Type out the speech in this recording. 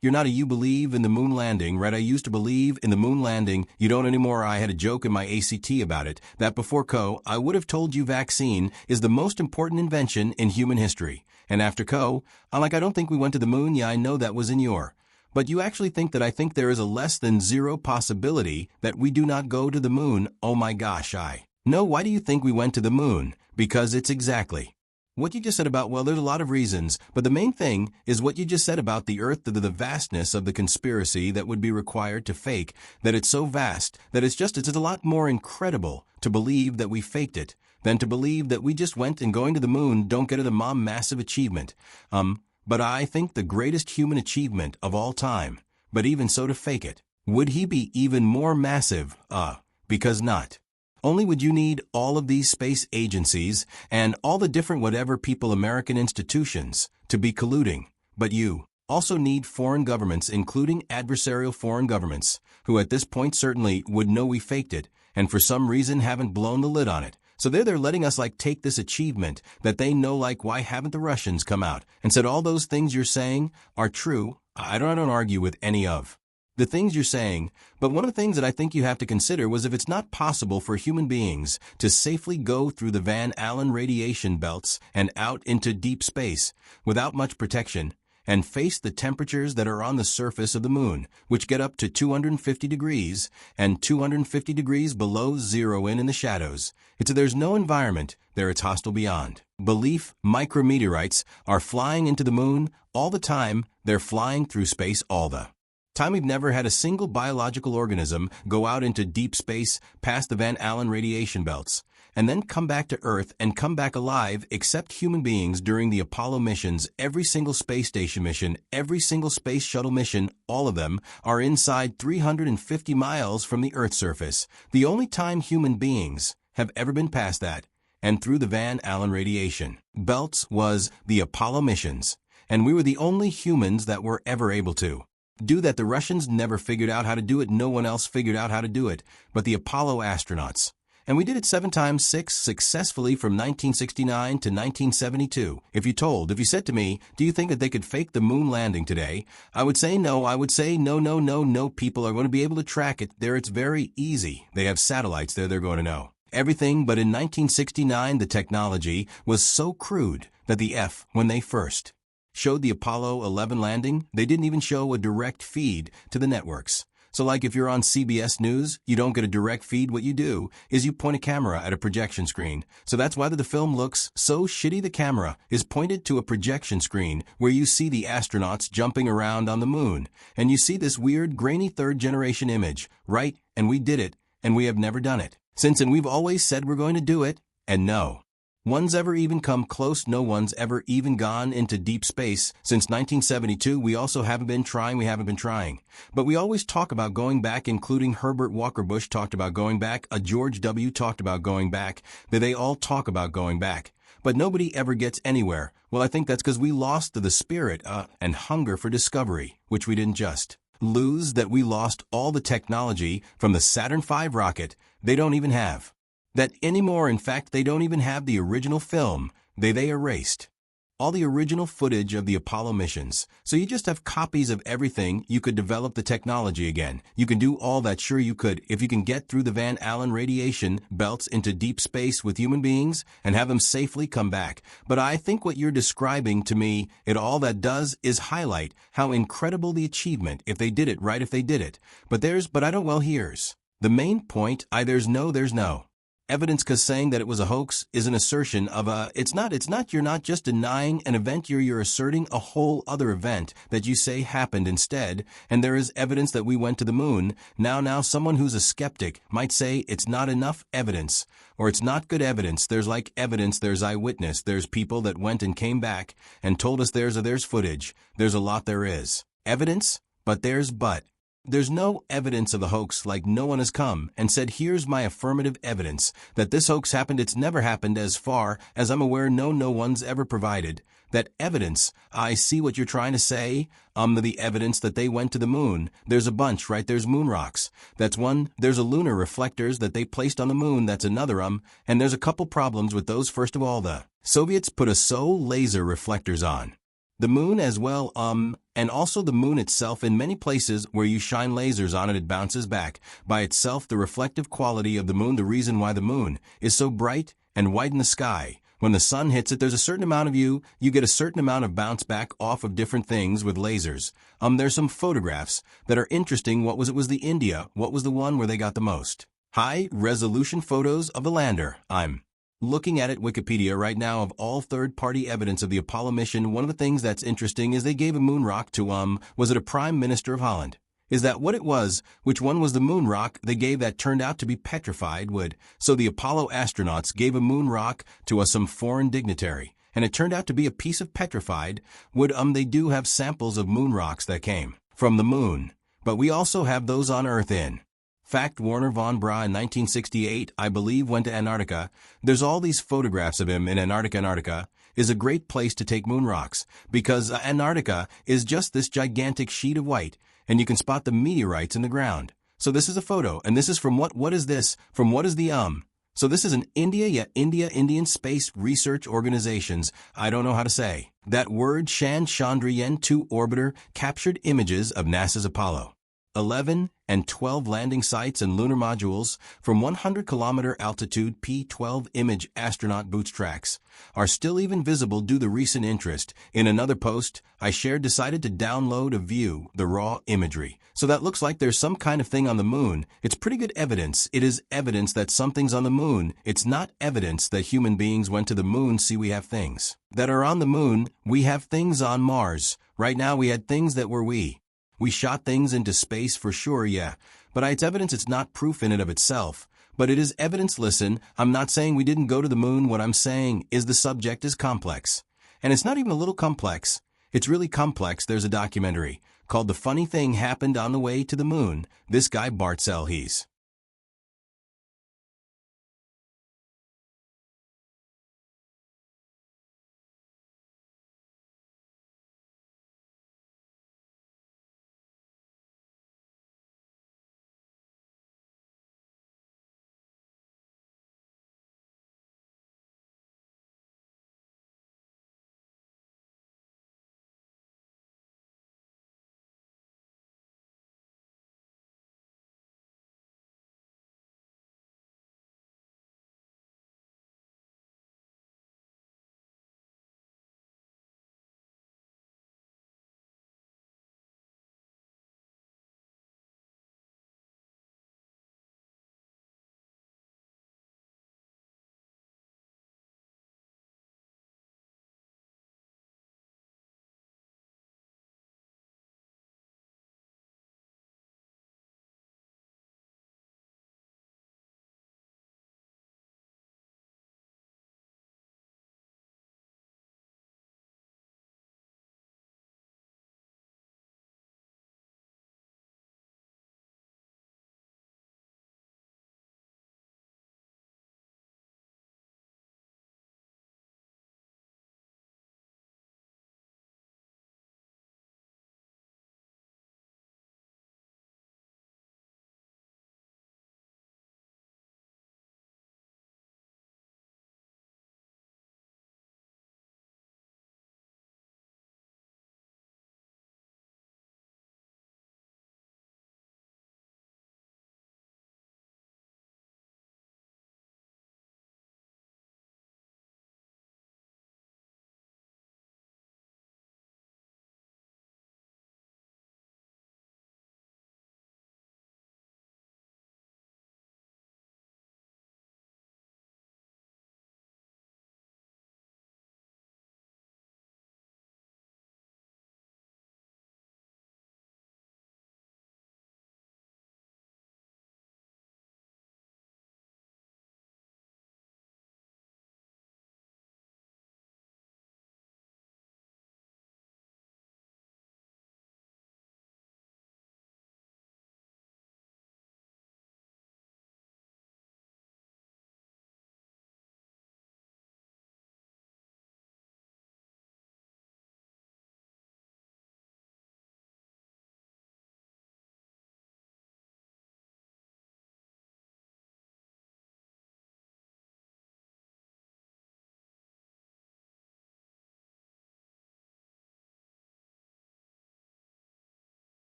You're not a you believe in the moon landing, right? I used to believe in the moon landing. You don't anymore. I had a joke in my ACT about it, that before Co, I would have told you vaccine is the most important invention in human history. And after Co, I don't think we went to the moon. Yeah, I know that was in your. But you actually think that I think there is a less than zero possibility that we do not go to the moon. Oh my gosh, No, why do you think we went to the moon? Because it's exactly what you just said about, well, there's a lot of reasons, but the main thing is what you just said about the Earth, the vastness of the conspiracy that would be required to fake, that it's so vast, that it's a lot more incredible to believe that we faked it than to believe that we just went and going to the moon don't get it a massive achievement. But I think the greatest human achievement of all time, but even so to fake it, would he be even more massive? Because not only would you need all of these space agencies and all the different whatever people American institutions to be colluding, but you also need foreign governments, including adversarial foreign governments, who at this point certainly would know we faked it and for some reason haven't blown the lid on it. So they're letting us take this achievement that they know why haven't the Russians come out and said all those things you're saying are true. I don't argue with any of the things you're saying, but one of the things that I think you have to consider was if it's not possible for human beings to safely go through the Van Allen radiation belts and out into deep space without much protection and face the temperatures that are on the surface of the moon, which get up to 250 degrees and 250 degrees below zero in the shadows. There's no environment there, it's hostile beyond belief. Micrometeorites are flying into the moon all the time. They're flying through space all the time. We've never had a single biological organism go out into deep space past the Van Allen radiation belts and then come back to Earth and come back alive except human beings during the Apollo missions. Every single space station mission, every single space shuttle mission, all of them are inside 350 miles from the Earth's surface. The only time human beings have ever been past that and through the Van Allen radiation belts was the Apollo missions, and we were the only humans that were ever able to do that. The Russians never figured out how to do it. No one else figured out how to do it but the Apollo astronauts. And we did it 7 times 6 successfully from 1969 to 1972. If you said to me, do you think that they could fake the moon landing today? I would say no. I would say no. People are going to be able to track it there. It's very easy. They have satellites there. They're going to know everything. But in 1969, the technology was so crude that when they first showed the Apollo 11 landing, they didn't even show a direct feed to the networks. So if you're on CBS News, you don't get a direct feed. What you do is you point a camera at a projection screen. So that's why the film looks so shitty. The camera is pointed to a projection screen where you see the astronauts jumping around on the moon. And you see this weird, grainy third-generation image, right? And we did it, and we have never done it since. And we've always said we're going to do it, and no one's ever even come close. No one's ever even gone into deep space since 1972. We also haven't been trying. But we always talk about going back, including Herbert Walker Bush talked about going back. George W. talked about going back. They all talk about going back. But nobody ever gets anywhere. Well, I think that's because we lost the spirit and hunger for discovery, which we didn't just lose, that we lost all the technology from the Saturn V rocket. They don't even have that anymore. In fact, they don't even have the original film. They erased all the original footage of the Apollo missions. So you just have copies of everything. You could develop the technology again. You can do all that. Sure, you could. If you can get through the Van Allen radiation belts into deep space with human beings and have them safely come back. But I think what you're describing to me, all that does is highlight how incredible the achievement, if they did it right, if they did it. But here's the main point. There's no evidence, because saying that it was a hoax is an assertion of it's not. You're not just denying an event, you're asserting a whole other event that you say happened instead. And there is evidence that we went to the moon. Now someone who's a skeptic might say it's not enough evidence, or it's not good evidence. There's evidence, there's eyewitness, there's people that went and came back and told us there's footage. There's a lot. There is evidence, but there's no evidence of a hoax. No one has come and said, here's my affirmative evidence that this hoax happened. It's never happened as far as I'm aware. No one's ever provided that evidence. I see what you're trying to say. The evidence that they went to the moon. There's a bunch, right? There's moon rocks. That's one. There's a lunar reflectors that they placed on the moon. That's another. And there's a couple problems with those. First of all, the Soviets put a laser reflectors on The moon as well, and also the moon itself. In many places where you shine lasers on it, it bounces back. By itself, the reflective quality of the moon, the reason why the moon is so bright and white in the sky. When the sun hits it, there's a certain amount of you get a certain amount of bounce back off of different things with lasers. There's some photographs that are interesting. What was the India? What was the one where they got the most high-resolution photos of the lander? I'm looking at it, Wikipedia right now, of all third-party evidence of the Apollo mission. One of the things that's interesting is they gave a moon rock to, was it a Prime Minister of Holland? Is that what it was? Which one was the moon rock they gave that turned out to be petrified wood? So the Apollo astronauts gave a moon rock to some foreign dignitary, and it turned out to be a piece of petrified wood. They do have samples of moon rocks that came from the moon, but we also have those on Earth. In fact, Werner von Braun in 1968, I believe, went to Antarctica. There's all these photographs of him in Antarctica. Antarctica is a great place to take moon rocks because Antarctica is just this gigantic sheet of white, and you can spot the meteorites in the ground. So this is a photo, and this is from what is this? From what is the So this is an Indian Space Research Organizations, I don't know how to say that word, Chandrayaan-2 orbiter captured images of NASA's Apollo 11 and 12 landing sites and lunar modules from 100-kilometer altitude. P-12 image astronaut boots tracks are still even visible due to recent interest. In another post I shared, decided to download a view the raw imagery. So that looks like there's some kind of thing on the moon. It's pretty good evidence. It is evidence that something's on the moon. It's not evidence that human beings went to the moon. See, we have things that are on the moon. We have things on Mars. Right now we had things that were we shot things into space for sure, yeah. But it's evidence. It's not proof in and of itself. But it is evidence. Listen, I'm not saying we didn't go to the moon. What I'm saying is the subject is complex. And it's not even a little complex. It's really complex. There's a documentary called The Funny Thing Happened on the Way to the Moon. This guy, Bart Sell, he's